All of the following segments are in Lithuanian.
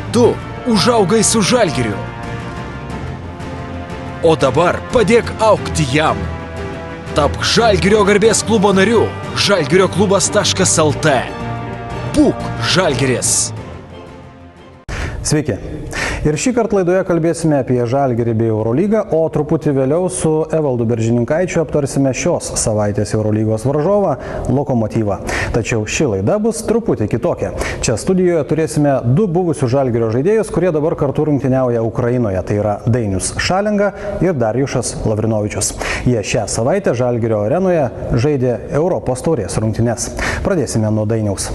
Tu užaugai su Žalgiriu. O dabar padėk augti jam. Tapk Žalgirio garbės klubo nariu. žalgirioklubas.lt. Būk Žalgiris. Sveiki. Ir šį kartą laidoje kalbėsime apie Žalgirį bei Eurolygą, o truputį vėliau su Evaldu Beržininkaičiu aptarsime šios savaitės Eurolygos varžovą Lokomotyvą. Tačiau ši laida bus truputį kitokia. Čia studijoje turėsime du buvusius Žalgirio žaidėjus, kurie dabar kartu rungtyniauja Ukrainoje. Tai yra Dainius Šalenga ir Darjušas Lavrinovičius. Jie šią savaitę Žalgirio arenoje žaidė Europos taurės rungtynes. Pradėsime nuo Dainiaus.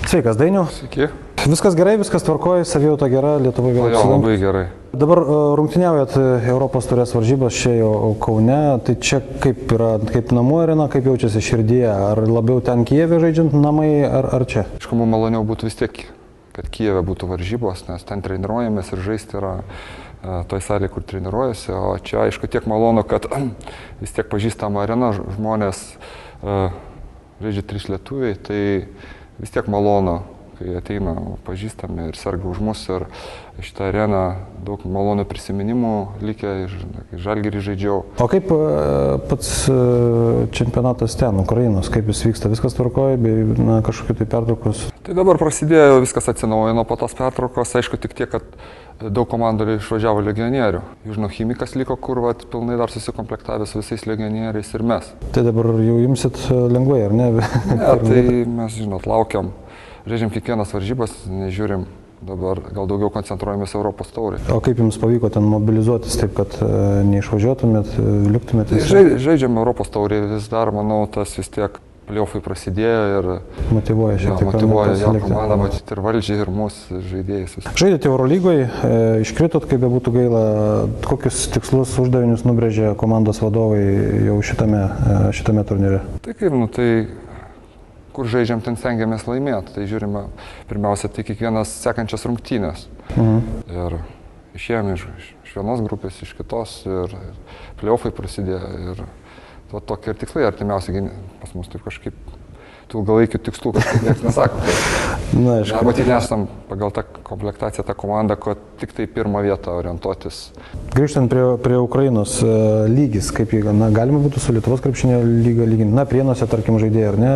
Sveikas, Dainiu. Sveiki. Viskas gerai, viskas tvarkoja, savijauta gera, Lietuvoje vėl apsilankė. Labai gerai. Dabar rungtyniaujat Europos taurės varžybas čia jau Kaune, tai čia kaip yra, kaip namų arena, kaip jaučiasi širdyje, ar labiau ten Kijeve žaidžiant namai, ar čia? Aišku, mums maloniau būtų vis tiek, kad Kijeve būtų varžybos, nes ten treniruojamės ir žaisti yra toj salėje, kur treniruojasi, o čia aišku tiek malonu, kad vis tiek pažįstama arena, žmonės žaidžia 3 lietuviai, tai vis tiek malonu, kai ateina pažįstami ir serga už mus, ir šitą areną daug malonių prisiminimų likę, Žalgirį žaidžiau. O kaip pats čempionatas ten, Ukrainos, kaip jis vyksta, viskas tvarkoja, bei kažkokiu tai pertraukos? Tai dabar prasidėjo, viskas atsinaujino po tos pertraukos, aišku tik tiek, kad daug komandų išvažiavo legionierių. Južno Chimikas liko, kur pilnai dar susikomplektavęs visais legionieriais ir mes. Tai dabar jau imsit lengvai, ar ne? Ne, tai mes, laukiam. Žaidžiam kiekvienas varžybas, nežiūrim, dabar gal daugiau koncentruojamės Europos taurį. O kaip jums pavyko ten mobilizuotis taip, kad neišvažiuotumėt, liktumėt? Žaidžiam Europos taurį vis dar, manau, tas vis tiek pliofai prasidėjo ir motyvuoja šiek tiek. Motyvuoja jo komandą, matyti ir valdžiai, ir mūsų žaidėjus. Žaidėte Eurolygoje, iškritot, kaip bebūtų gaila, kokius tikslus uždavinius nubrėžė komandos vadovai jau šitame turnyre? Tai kaip, tai kur žaidžiam, ten stengiamės laimėti. Tai žiūrime pirmiausia, tai kiekvienas sekančias rungtynės. Ir išėjome iš vienos grupės, iš kitos, ir pliofai prasidėjo. Ir tokie ir tikslai artimiausiai pas mus taip kažkaip tų ilgalaikių tikslų kažkaip niekas nesako. Na, aišku. Matyt, nesam pagal tą komplektaciją, tą komandą, kad tik tai pirmą vietą orientuotis. Grįžtant prie Ukrainos, lygis, kaip galima būtų su Lietuvos krepšinio lyga lyginti. Na, Prienuose, tarkim, žaidėjai, ar ne?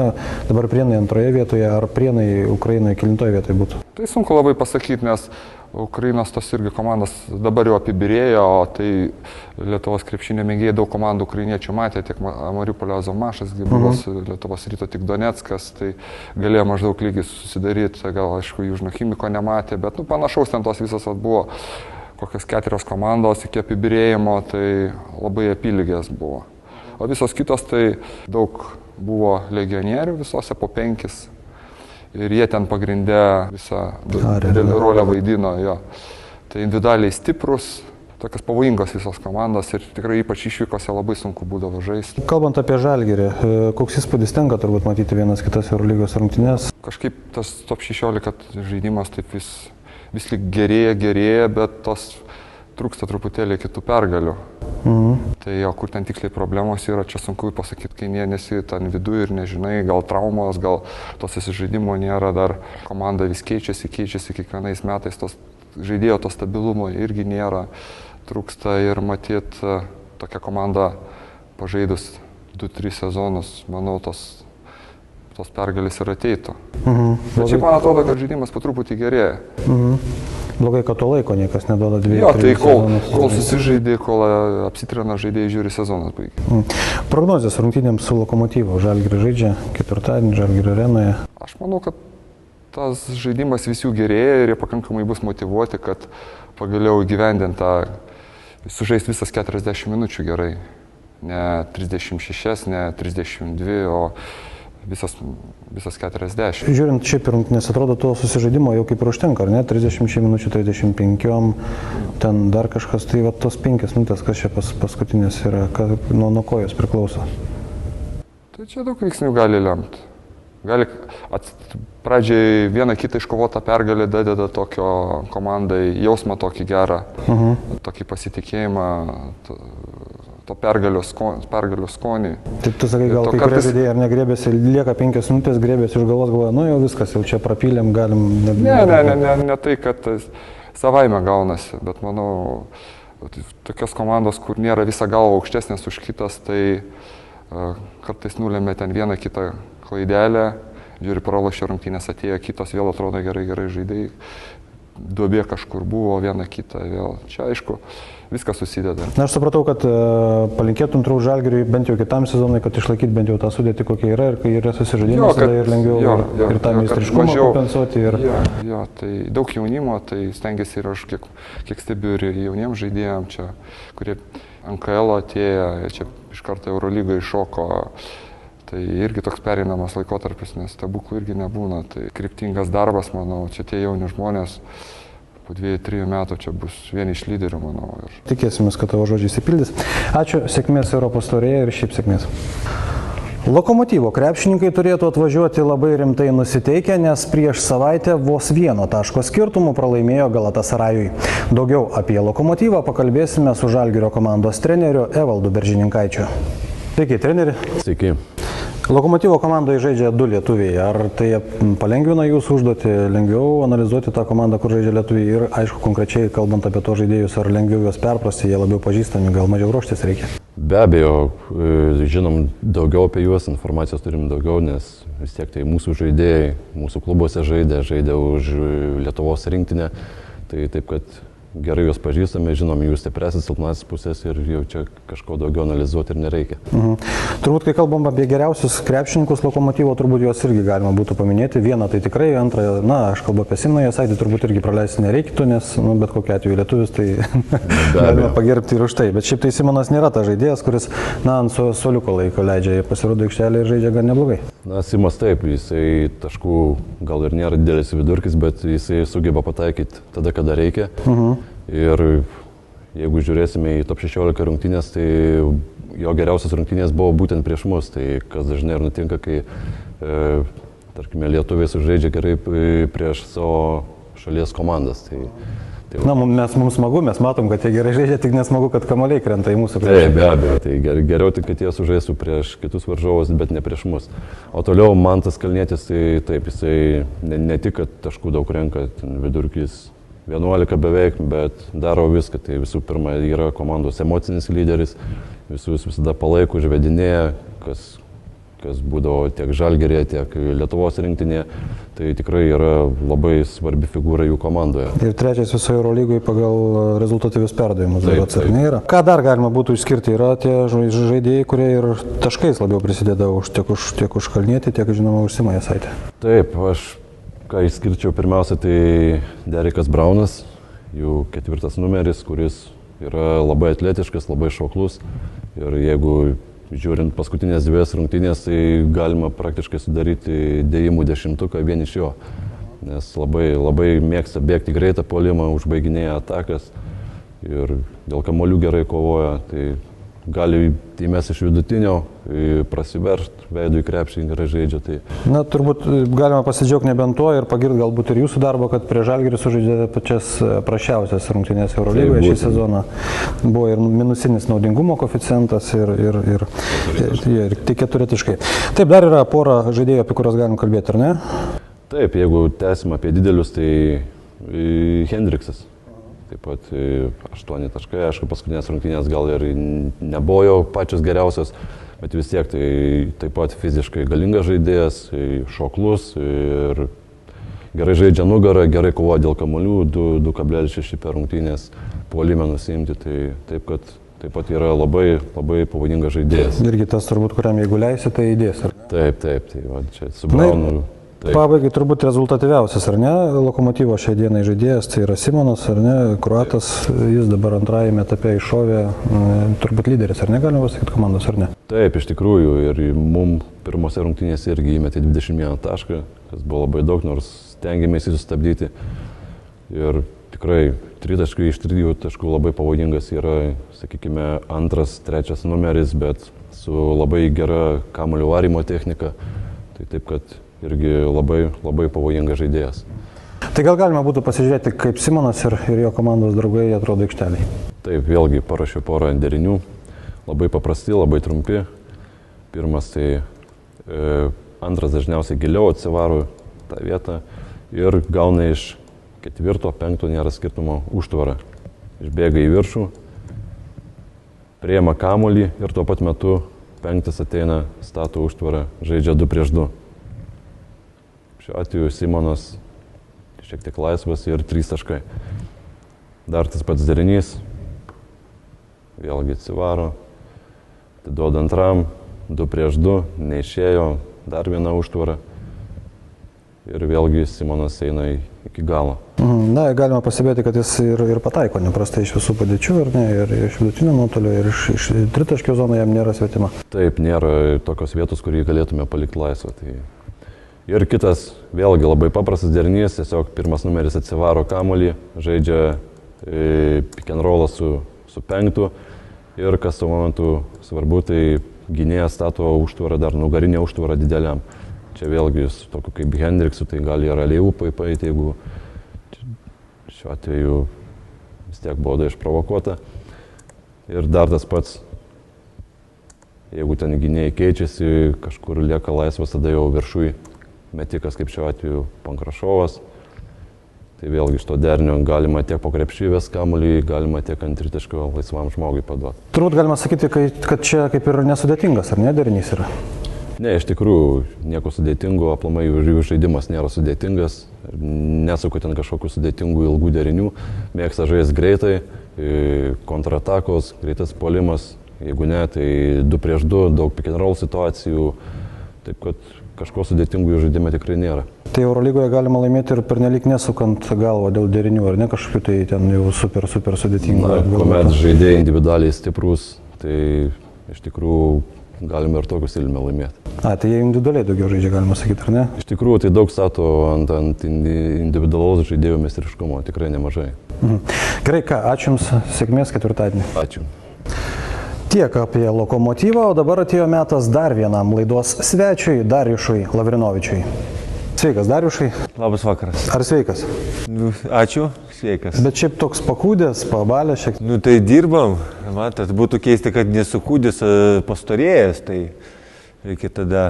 Dabar Prienai antroje vietoje, ar Prienai Ukrainoje kelintoje vietoje būtų? Tai sunku labai pasakyti, nes Ukrainos tos irgi komandos dabar jau apibirėjo, o tai Lietuvos krepšinio mėgėjai daug komandų ukrainiečių matė, tiek Mariupolio Azomašas, Lietuvos Ryto tik Doneckas, tai galėjo maždaug lygis susidaryti, gal aišku Južno Chimiko nematė, bet panašaus ten tos visos buvo kokios 4 komandos iki apibirėjimo, tai labai apylygės buvo. O visos kitos tai daug buvo legionierių, visose po 5. Ir jie ten pagrindę visą rolę vaidino. Jo. Tai individualiai stiprus, tokios pavojingos visos komandos ir tikrai ypač išvykose labai sunku būdavo žaisti. Kalbant apie Žalgirį, koks įspūdis tenka turbūt matyti vienas kitas Eurolygos rungtynes? Kažkaip tas top 16 žaidimas taip vis lyg gerėja, bet tos trūksta truputėlį kitų pergalių. Tai jo, kur ten tiksliai problemos yra, čia sunku pasakyti, kai nesi ten viduje ir nežinai, gal traumos, gal tos įsižaidimo nėra, dar komanda vis keičiasi kiekvienais metais, tos žaidėjo to stabilumo irgi nėra, trūksta ir matyt, tokia komanda pažaidus 2-3 sezonus, manau, tos pergalės ir ateitų. Bet šiaip man atrodo, kad žaidimas po truputį gerėja. Blogai, kad to laiko niekas neduoda 2-3 jo, tai kol susižaidė, kol apsitrena žaidėjai, žiūri sezonas baigė. Prognozės rungtynėms su Lokomotyvu. Žalgiris žaidžia ketvirtadienį Žalgirio arenoje. Aš manau, kad tas žaidimas vis jų gerėja ir jie pakankamai bus motyvuoti, kad pagaliau įgyvendinta sužaisti visas 40 minučių gerai. Ne 36, ne 32, o visas 40. Žiūrint šiaip ir rungtynės, atrodo, to susižaidimo jau kaip ir užtenka, ar ne? 30 minučių, 35, ten dar kažkas, tai va tos 5 minutės, kas čia paskutinės yra, nuo ko jos priklauso? Tai čia daug veiksnių gali lemti. Gali pradžiai vieną kitą iškovotą pergalę dadeda tokio komandai jausmą tokį gerą, tokį pasitikėjimą, to pergalių skonį. Taip tu sakai, gal kai kurie žaidėjai ar negrėbėsi, lieka 5 minutės, grėbėsi už galvos, galvoja, nu jau viskas, jau čia prapylėm, galim... Ne tai, kad savaime gaunasi, bet manau, tokios komandos, kur nėra visa galva aukštesnės už kitas, tai kartais nulėmė ten vieną kitą klaidelę, žiūri, pralošė rungtynės, atėjo kitos, vėl atrodo gerai žaidėjai. Duobė kažkur buvo, viena kita vėl. Čia aišku, viskas susideda. Na, aš supratau, kad palinkėtum turbūt Žalgiriui bent jau kitam sezonui, kad išlaikyti bent jau tą sudėtį, kokia yra, ir kai yra susižaidimas, tada ir lengviau ir tą meistriškumą kompensuoti. Jo, tai daug jaunimo, tai stengiasi ir aš kiek stebiu ir jauniems žaidėjams čia, kurie NKL atėjo, čia iš karto Eurolygą iššoko. Tai irgi toks pereinamas laikotarpis, nes stebuklų irgi nebūna. Tai kryptingas darbas, manau, čia tie jauni žmonės po 2-3 metų čia bus vieni iš lyderių, manau. Tikėsimės, kad tavo žodžiai įsipildys. Ačiū, sėkmės Europos taurėje ir šiaip sėkmės. Lokomotyvo krepšininkai turėtų atvažiuoti labai rimtai nusiteikę, nes prieš savaitę vos 1 taško skirtumų pralaimėjo Galatasarajui. Daugiau apie Lokomotyvą pakalbėsime su Žalgirio komandos treneriu Evaldu Beržininkaičiu. Sveiki, treneri. Sveiki. Lokomotyvo komandoje žaidžia 2 lietuviai. Ar tai palengvina jūsų užduotį, lengviau analizuoti tą komandą, kur žaidžia lietuviai ir, aišku, konkrečiai kalbant apie to žaidėjus, ar lengviau juos perprasti, jie labiau pažįstami, gal mažiau ruoštis reikia? Be abejo, žinom daugiau apie juos, informacijos turim daugiau, nes vis tiek tai mūsų žaidėjai, mūsų klubuose žaidė už Lietuvos rinktinę, tai taip, kad gerai juos pažįstame, žinom jų stipresės, silpnasis pusės ir jau čia kažko daugiau analizuoti ir nereikia. Turbūt, kai kalbam apie geriausius krepšininkus Lokomotyvo, turbūt juos irgi galima būtų paminėti. Vieną tai tikrai, antrą, aš kalbu apie Simoną Jasaitį, turbūt irgi praleisti nereikėtų, nes bet kokiu atveju lietuvis, tai galima pagerbti ir už tai. Bet šiaip tai Simonas nėra tas žaidėjas, kuris, ant suoliuko laiko leidžia, pasirodo aikštelė ir žaidžia gan neblogai. Simas taip, jisai taškų gal ir nėra didelis vidurkis, bet jisai sugeba pataikyti tada, kada reikia. Ir jeigu žiūrėsime į top 16 rungtynės, tai jo geriausias rungtynės buvo būtent prieš mus. Tai kas dažnai ir nutinka, kai, tarkime, lietuviai sužaidžia gerai prieš savo šalies komandas. Mums smagu, mes matom, kad jie gerai žaidžia, tik nesmagu, kad kamuoliai krenta į mūsų krepšį. Be abejo, tai geriau tik, kad jie sužaistų prieš kitus varžovus, bet ne prieš mus. O toliau Mantas Kalnietis, tai taip, jisai ne tik, kad taškų daug renka, vidurkis 11 beveik, bet daro viską. Tai visų pirma yra komandos emocinis lyderis, visus visada palaiko, užvedinėja, kas būdavo tiek Žalgiryje, tiek Lietuvos rinktinėje. Tai tikrai yra labai svarbi figūra jų komandoje. Ir trečias visoje Eurolygoje pagal rezultatyvius perdavimus. Ką dar galima būtų išskirti? Yra tie žaidėjai, kurie ir taškais labiau prisideda tiek už Kalnietį, tiek, žinoma, už Simą Jasaitį. Taip, ką išskirčiau pirmiausia, tai Derekas Braunas, jų 4 numeris, kuris yra labai atletiškas, labai šauklus. Ir jeigu žiūrint paskutinės 2 rungtynės, tai galima praktiškai sudaryti dėjimų 10-uką vien iš jo. Nes labai mėgsta bėgti greitą puolimą, užbaiginėja atakas ir dėl kamuolių gerai kovoja. Tai gali įmesti iš vidutinio, prasiveržti, veidų į krepšį gerai žaidžia. Tai... turbūt galima pasidžiaugti nebent tuo ir pagirti galbūt ir jūsų darbą, kad prie Žalgirio sužaidė pačias prašiausias rungtynės Eurolygoje šį sezoną. Buvo ir minusinis naudingumo koeficientas ir tik 4 taškai. Taip, dar yra pora žaidėjų, apie kuriuos galim kalbėti, ar ne? Taip, jeigu tęsim apie didelius, tai Hendriksas. Taip pat 8 taškai, aišku, paskutinės rungtynės gal ir nebuvo jau pačios geriausios, bet vis tiek tai taip pat fiziškai galingas žaidėjas, šoklus ir gerai žaidžia nugarą, gerai kovoja dėl kamuolių, 2,6 per rungtynės puolime nusiimti, tai taip pat yra labai pavojingas žaidėjas. Irgi tas turbūt, kuriam jeigu leisi, tai įdės, ar? Taip, tai va, čia su Braunu. Taip. Pabaigai turbūt rezultatyviausias, ar ne, Lokomotyvo šiai dienai žaidėjas, tai yra Simonas, ar ne, kroatas, jis dabar antrajame etape iššovė, turbūt lyderis, ar ne, galima pasakyti komandos, ar ne? Taip, iš tikrųjų, ir mums pirmose rungtynėse irgi įmetė 21 tašką, kas buvo labai daug, nors stengiamės jį sustabdyti. Ir tikrai 3 taškai iš 3 taškų labai pavojingas yra, sakykime, 2, 3 numeris, bet su labai gera kamuolių varymo technika. Tai taip, kad irgi labai pavojingas žaidėjas. Tai gal galima būtų pasižiūrėti, kaip Simonas ir jo komandos draugai atrodo aikšteliai? Taip, vėlgi parašiau porą derinių. labai paprasti, labai trumpi. Pirmas tai antras dažniausiai giliau atsivaro tą vietą ir gauna iš 4, 5, nėra skirtumo, užtvarą. Išbėga į viršų, priima kamuolį ir tuo pat metu 5 ateina, stato užtvarą, žaidžia 2 prieš 2. Šiuo atveju Simonas šiek tiek laisvas ir 3 taškai. Dar tas pats derinys, vėlgi atsivaro, atiduoda antram, 2 prieš 2, neišėjo, dar viena užtvara ir vėlgi Simonas eina iki galo. Na, galima pasibėti, kad jis ir pataiko neprastai iš visų padėčių, ir iš vidutinio nuotolio, ir iš tritaškio zono jam nėra svetima. Taip, nėra tokios vietos, kur jį galėtume palikti laisvą. Tai... Ir kitas, vėlgi labai paprastas derinys, tiesiog pirmas numeris atsivaro kamuolį, žaidžia pick and rollą su 5 ir kas tuo momentu svarbu, tai gynėjas stato užtvarą, dar nugarinę užtvarą dideliam. Čia vėlgi su tokiu kaip Hendriksu, tai gali ir Aliejų paeiti, jeigu šiuo atveju vis tiek bauda išprovokuota. Ir dar tas pats, jeigu ten gynėjai keičiasi, kažkur lieka laisvas, tada jau viršui metikas, kaip šiuo atveju Pankrašovas. Tai vėlgi iš to derinio galima tiek po krepšį kamuolį, galima tiek ant tritaškio laisvam žmogui paduoti. Turbūt galima sakyti, kad čia kaip ir nesudėtingas, ar ne, derinys yra? Ne, iš tikrųjų, nieko sudėtingo, aplamai jų žaidimas nėra sudėtingas, nesuku ten kažkokių sudėtingų ilgų derinių, mėgsta žaisti greitai, kontratakos, greitas puolimas, jeigu ne, tai 2 prieš 2, daug pick and roll situacijų, taip kad kažko sudėtingų jų žaidime tikrai nėra. Tai Eurolygoje galima laimėti ir pernelyg nesukant galvą dėl derinių, ar ne kažkokių tai ten jau super sudėtingų? Na, kuomet žaidėjai individualiai stiprus, tai iš tikrųjų galime ir tokius ilmę laimėti. Tai jie individualiai daugiau žaidžia, galima sakyti, ar ne? Iš tikrųjų, tai daug stato ant individualaus žaidėjų meistriškumo, tikrai nemažai. Gerai, ačiū Jums, sėkmės ketvirtadienį. Ačiū. Tiek apie Lokomotyvą, o dabar atėjo metas dar vienam laidos svečiui, Darijušui Lavrinovičiui. Sveikas, Darijušai. Labas vakaras. Ar sveikas? Ačiū, sveikas. Bet šiaip toks pakūdęs, pabalęs šiek tiek. Tai dirbam, matot, būtų keista, kad nesukūdęs, pastorėjęs, tai reikia tada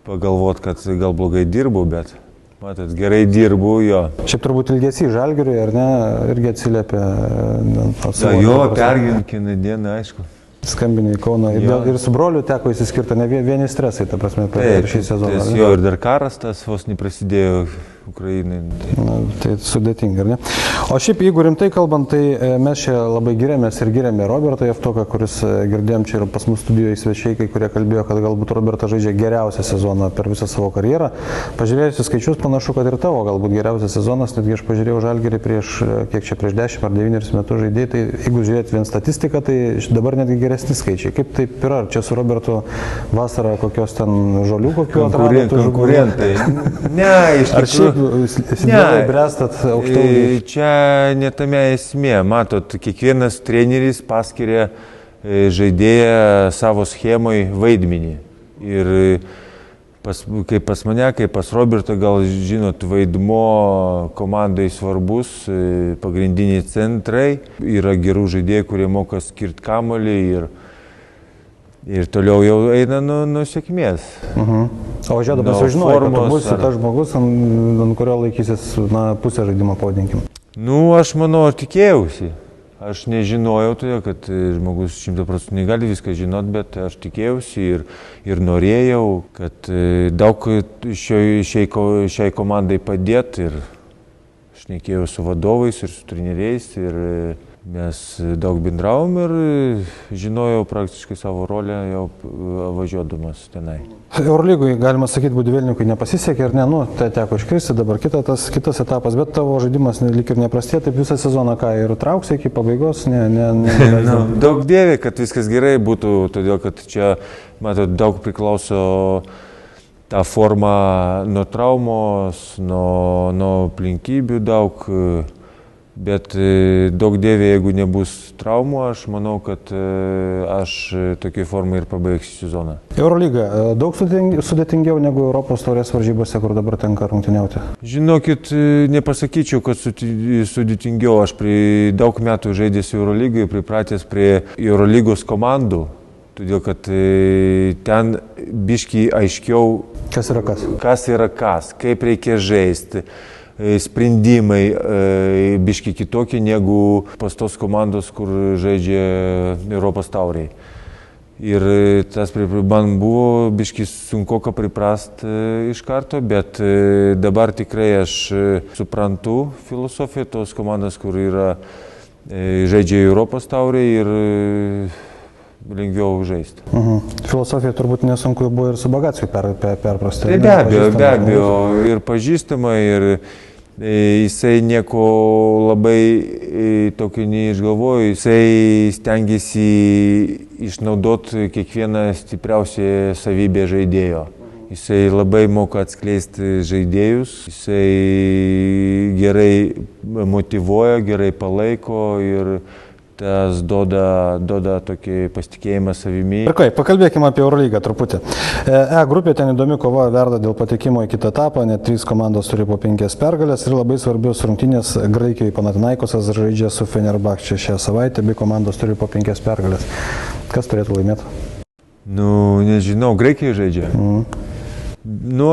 pagalvoti, kad gal blogai dirbu, bet matot, gerai dirbu, jo. Šiaip turbūt ilgesį Žalgiriui, ar ne, irgi atsiliepia. Jo, pergyvenkina dieną, aišku. Skambinė į Kauną. Ir su broliu teko įsiskirti, ne vieni stresai, ta prasme, per šį sezoną. Tai jo, ir dar karas tas vos neprasidėjo Ukrainai. Tai sudėtinga, ar ne? O šiaip, jeigu rimtai kalbant, tai mes čia labai giriamės ir giriame Robertą Javtoką, kuris girdėjom čia ir pas mus studijoje svečiai, kai kurie kalbėjo, kad galbūt Robertas žaidžia geriausią sezoną per visą savo karjerą. Pažiūrėjusi skaičius, panašu, kad ir tavo galbūt geriausias sezonas, netgi aš pažiūrėjau Žalgirį prieš 10 ar 9 metus žaidėjai, tai jeigu žiūrėt vien statistiką, tai dabar netgi geresni skaičiai. Kaip taip yra? Ar čia su Robertu vasarą kokios ten žolių kokių atrado? Konkurentai. Ne, iš tikrųjų. Brestat aukštai. Čia netame esmė. Matot, kiekvienas treneris paskiria žaidėją savo schemai vaidmenį. Ir kaip pas mane, kaip pas Robertą, gal žinot, vaidmo komandai svarbus, pagrindiniai centrai. Yra gerų žaidėjų, kurie moka skirti kamuolį ir toliau jau eina nuo sėkmės. O žiūrėdamas jau žinojai, kad tu būsi tas žmogus, ant kurio laikysis pusę žaidimo, pavadinkim. Aš manau, tikėjausi. Aš nežinojau, todėl kad žmogus 100% negali viską žinot, bet aš tikėjausi ir norėjau, kad daug šiai komandai padėti. Ir šnekėjau su vadovais ir su treneriais. Ir mes daug bendravom ir žinojau praktiškai savo rolę jau važiuodamas tenai. Eurolygui, galima sakyti, Budivelninkui nepasisekė ir ne, teko iškristi, dabar kitas etapas, bet tavo žaidimas lyg ir neprastė, taip visą sezoną ir trauksi iki pabaigos, Daug dievė, kad viskas gerai būtų, todėl kad čia, matot, daug priklauso ta forma nuo traumos, nuo aplinkybių daug. Bet daug dievė, jeigu nebus traumų, aš manau, kad aš tokiai formai ir pabaigsiu sezoną. Eurolyga daug sudėtingiau negu Europos taurės varžybose, kur dabar tenka rungtyniauti? Žinokit, nepasakyčiau, kad sudėtingiau. Aš daug metų žaidęs Eurolygai, pripratęs prie Eurolygos komandų, todėl kad ten biškiai aiškiau, Kas yra kas? Kas yra kas, kaip reikia žaisti. Sprendimai biški kitokie negu pas tos komandos, kur žaidžia Europos tauriai. Ir tas man buvo biški sunkoka priprast iš karto, bet dabar tikrai aš suprantu filosofiją tos komandos, kur yra žaidžia Europos tauriai ir lengviau žaisti. Filosofija turbūt nesunku buvo ir su Bagackiu perprasti. Tai be abejo, ir pažįstama, ir jisai nieko labai tokio neišgalvojo, jisai stengiasi išnaudoti kiekvieną stipriausią savybę žaidėjo. Jisai labai moka atskleisti žaidėjus, jisai gerai motyvuoja, gerai palaiko ir tas duoda tokį pasitikėjimą savimi. Ir kaip, pakalbėkime apie Eurolygą truputį. Grupė ten įdomi kova verda dėl patekimo į kitą etapą, net 3 komandos turi po 5 pergalės ir labai svarbios rungtynės Graikijoje Panathinaikosas žaidžia su Fenerbahče šią savaitę, abi komandos turi po 5 pergalės. Kas turėtų laimėti? Nežinau, Graikijoje žaidžia.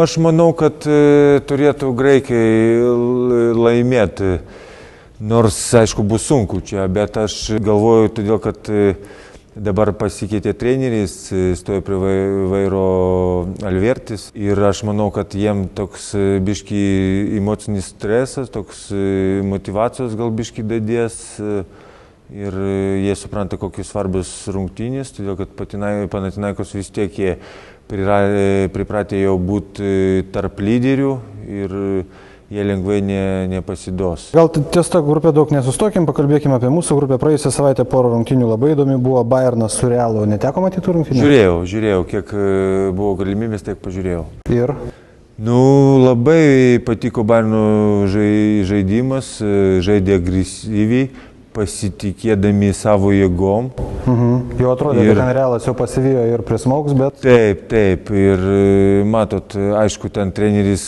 Aš manau, kad turėtų Graikai laimėti. Nors, aišku, bus sunku čia, bet aš galvoju, todėl, kad dabar pasikeitė treneris, stojo prie vairo Alvertis ir aš manau, kad jiem toks biški emocinis stresas, toks motyvacijos gal biški dadės ir jie supranta, kokius svarbius rungtynės, todėl, kad Panathinaikos vis tiek jie pripratė jau būti tarp lyderių ir jie lengvai nepasiduos. Gal ties tą grupę daug nesustokim, pakalbėkime apie mūsų grupę. Praėjusią savaitę porą rungtynių labai įdomi buvo Bayernas su Realu. Neteko matyti rungtynių? Žiūrėjau, kiek buvo galimybės, tiek pažiūrėjau. Ir? Labai patiko Bayerno žaidimas, žaidė agresyviai, pasitikėdami savo jėgom. Jau atrodė, kad ten Realas jau pasivijo ir prismauks, bet... Taip. Ir matot, aišku, ten treneris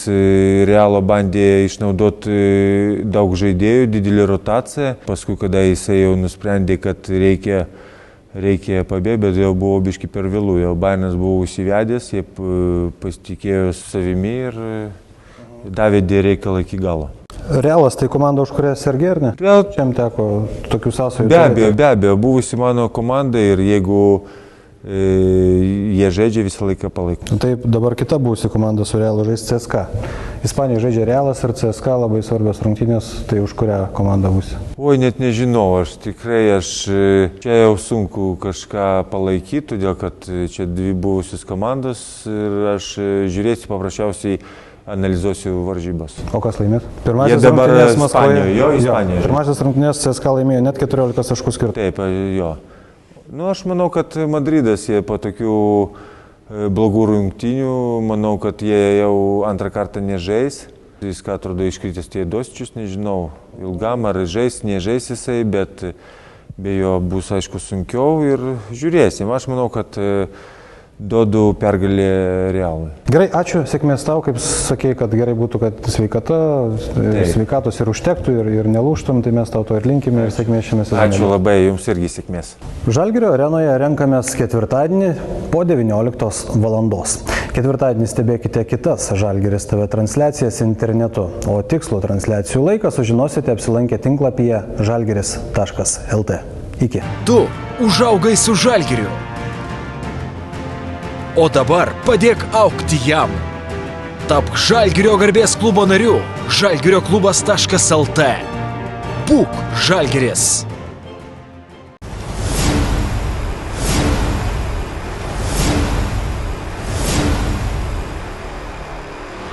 Realo bandė išnaudoti daug žaidėjų, didelį rotaciją. Paskui, kada jisai jau nusprendė, kad reikia pabėgti, bet jau buvo biški per vėlų. Jau Bayernas buvo užsivedęs, jie pasitikėjo savimi ir davė reikalą iki galo. Realas tai komanda, už kurią sergi, ar ne? Šiam teko tokių sąsajų? Be abejo, buvusi mano komanda ir jeigu jie žaidžia, visą laiką palaiko. Taip, dabar kita buvusi komanda su Realu žais CSKA. Ispanijoje žaidžia Realas ir CSKA, labai svarbios rungtynės, tai už kurią komandą būsi? Oi, net nežinau, čia jau sunku kažką palaikyti, todėl kad čia 2 buvusios komandos ir aš žiūrėsiu paprasčiausiai analizuosiu varžybas. O kas laimėt? Jie dabar Ispanijoje. Pirmasis rungtynės CSKA laimėjo net 14 taškų skirtumą. Taip, jo. Aš manau, kad Madridas jie po tokių blogų rungtynių, manau, kad jie jau antrą kartą nežais. Jis, ką atrodo, iškritęs Teodosičius, nežinau, ilgam ar žais, nežais jisai, bet be jo bus, aišku, sunkiau ir žiūrėsim. Aš manau, kad duodu pergalę Realui. Gerai, ačiū, sėkmės tau, kaip sakei, kad gerai būtų, kad sveikatos ir užtektų ir nelūžtum, tai mes tau to ir linkime ir sėkmės šiame sezone. Ačiū labai, jums irgi sėkmės. Žalgirio arenoje renkamės ketvirtadienį po 19 valandos. Ketvirtadienį stebėkite kitas Žalgiris TV transliacijas internetu, o tikslų transliacijų laiką sužinosite apsilankę tinklapyje žalgiris.lt. Iki. Tu užaugai su Žalgiriu. O dabar padėk augti jam. Tapk Žalgirio garbės klubo nariu. žalgirioklubas.lt. Būk Žalgiris.